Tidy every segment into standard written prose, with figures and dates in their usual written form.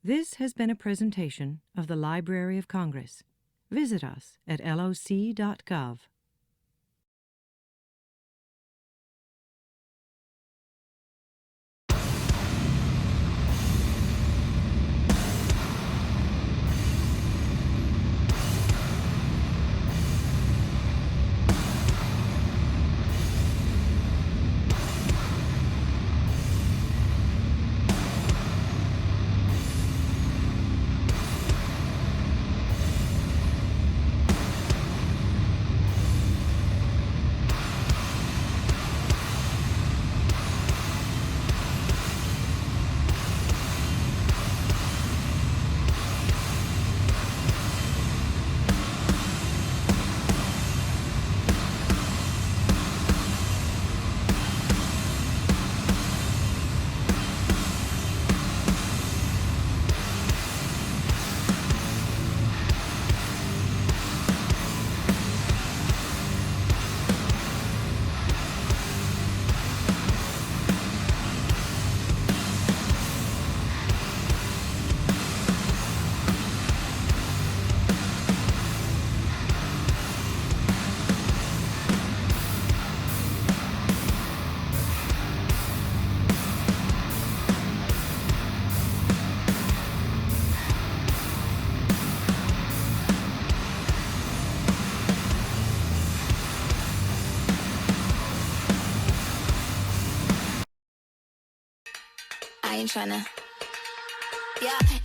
This has been a presentation of the Library of Congress. Visit us at loc.gov.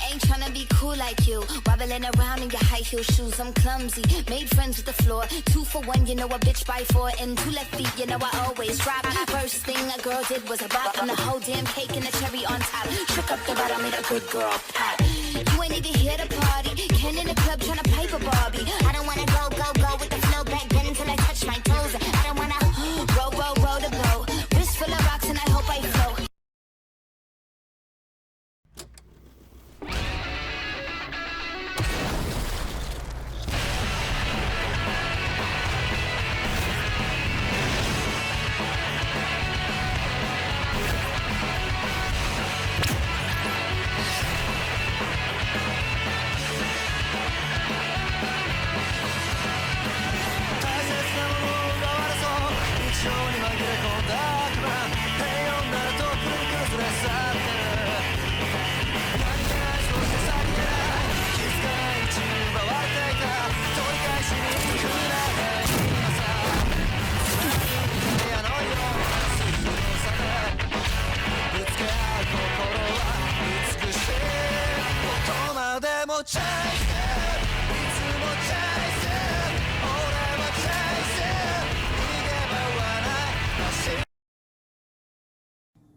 Ain't tryna be cool like you. Wobbling around in your high heel shoes, I'm clumsy. Made friends with the floor. 2 for 1, you know a bitch by 4. And 2 left feet, you know I always drop. First thing a girl did was a bop. And the whole damn cake and the cherry on top. Shook up the bottom, made a good girl pop. You ain't even here to party. Ken in the club tryna pipe a Barbie. I don't wanna go with the flow back then until I touch my toes. I don't wanna roll the boat. Wrist full of rocks and I hope I float.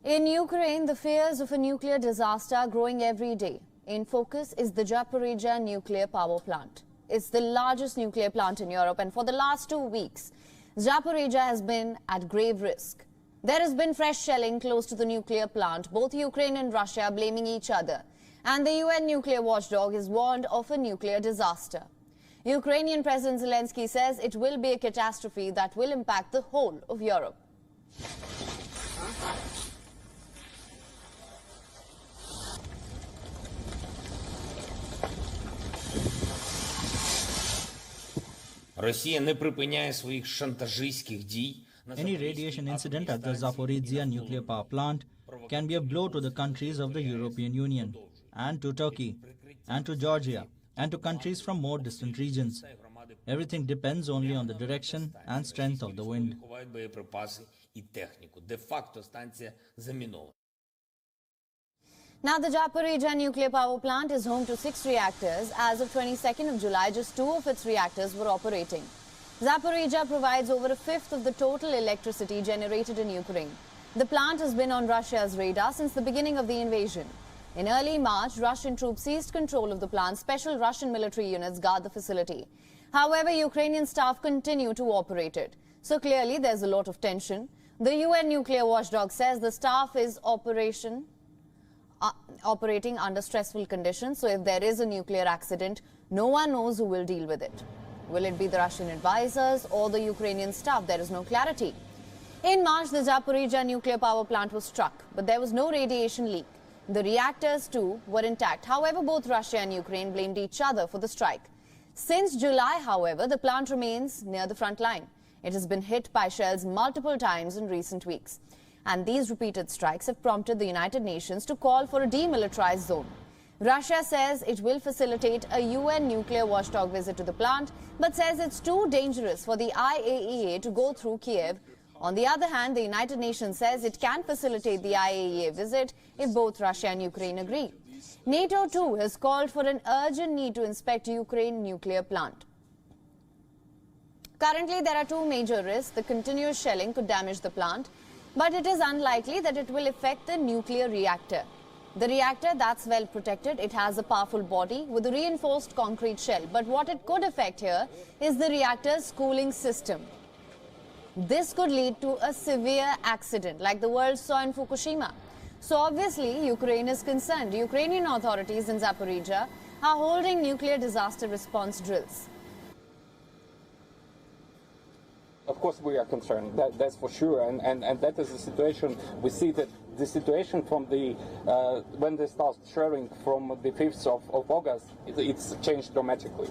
In Ukraine, the fears of a nuclear disaster are growing every day. In focus is the Zaporizhzhia nuclear power plant. It's the largest nuclear plant in Europe, and for the last 2 weeks, Zaporizhzhia has been at grave risk. There has been fresh shelling close to the nuclear plant, both Ukraine and Russia blaming each other. And the UN nuclear watchdog is warned of a nuclear disaster. Ukrainian President Zelensky says it will be a catastrophe that will impact the whole of Europe. Росія не припиняє своїх шантажистських дій. Any radiation incident at the Zaporizhzhia nuclear power plant can be a blow to the countries of the European Union, and to Turkey, and to Georgia, and to countries from more distant regions. Everything depends only on the direction and strength of the wind. Now, the Zaporizhzhia nuclear power plant is home to 6 reactors. As of 22nd of July, just 2 of its reactors were operating. Zaporizhzhia provides over a fifth of the total electricity generated in Ukraine. The plant has been on Russia's radar since the beginning of the invasion. In early March, Russian troops seized control of the plant. Special Russian military units guard the facility. However, Ukrainian staff continue to operate it. So clearly, there's a lot of tension. The UN nuclear watchdog says the staff is operating under stressful conditions. So if there is a nuclear accident, no one knows who will deal with it. Will it be the Russian advisors or the Ukrainian staff? There is no clarity. In March, the Zaporizhzhia nuclear power plant was struck, but there was no radiation leak. The reactors too were intact. However, both Russia and Ukraine blamed each other for the strike. Since July, however, the plant remains near the front line. It has been hit by shells multiple times in recent weeks. And these repeated strikes have prompted the United Nations to call for a demilitarized zone. Russia says it will facilitate a UN nuclear watchdog visit to the plant, but says it's too dangerous for the IAEA to go through Kiev. On the other hand, the United Nations says it can facilitate the IAEA visit if both Russia and Ukraine agree. NATO too has called for an urgent need to inspect Ukraine nuclear plant. Currently, there are two major risks. The continuous shelling could damage the plant, but it is unlikely that it will affect the nuclear reactor. The reactor, that's well protected. It has a powerful body with a reinforced concrete shell. But what it could affect here is the reactor's cooling system. This could lead to a severe accident like the world saw in Fukushima. So obviously, Ukraine is concerned. Ukrainian authorities in Zaporizhzhia are holding nuclear disaster response drills. Of course we are concerned, that's for sure, and that is the situation. We see that the situation from the when they start sharing from the 5th of August, it's changed dramatically.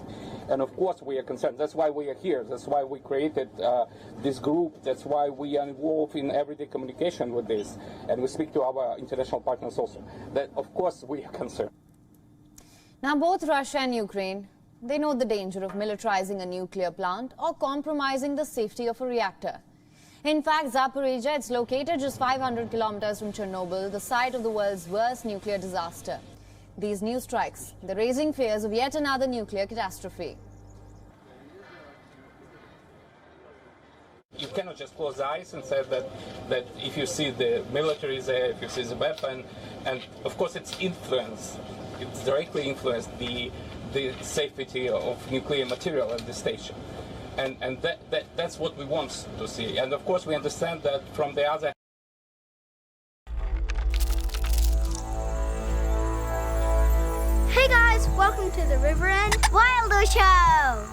And of course we are concerned. That's why we are here. That's why we created this group. That's why we are involved in everyday communication with this. And we speak to our international partners also. That of course we are concerned. Now both Russia and Ukraine, they know the danger of militarizing a nuclear plant or compromising the safety of a reactor. In fact, Zaporizhzhia, it's located just 500 kilometers from Chernobyl, the site of the world's worst nuclear disaster. These new strikes, they're raising fears of yet another nuclear catastrophe. You cannot just close the eyes and say that if you see the military there, if you see the weapon, and of course it's directly influenced the safety of nuclear material at the station. And that's what we want to see. And of course we understand that from the other. Hey guys, welcome to the River End Wilder Show!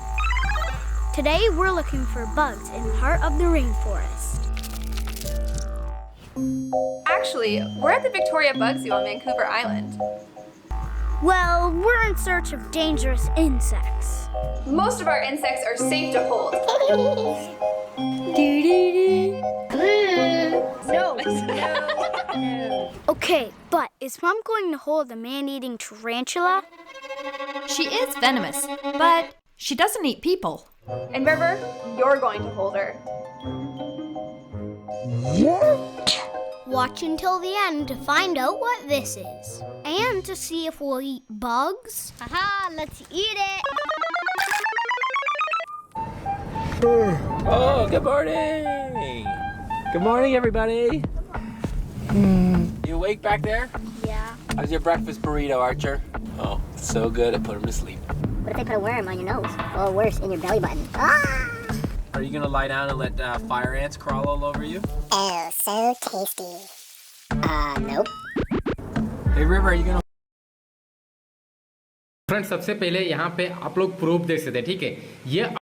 Today we're looking for bugs in the heart of the rainforest. Actually, we're at the Victoria Bug Zoo on Vancouver Island. Well, we're in search of dangerous insects. Most of our insects are safe to hold. No. Okay, but is Mom going to hold a man-eating tarantula? She is venomous, but she doesn't eat people. And River, you're going to hold her. Watch until the end to find out what this is. And to see if we'll eat bugs. Haha, let's eat it! Oh, good morning! Good morning, everybody! You awake back there? Yeah. How's your breakfast burrito, Archer? Oh, it's so good, I put him to sleep. What if they put a worm on your nose? Or worse, in your belly button? Ah! Are you gonna lie down and let fire ants crawl all over you? Oh, so tasty. Nope. Hey, River, are you gonna... friends सबसे पहले यहाँ पे आप लोग proof देख सकते हैं, ठीक है? ये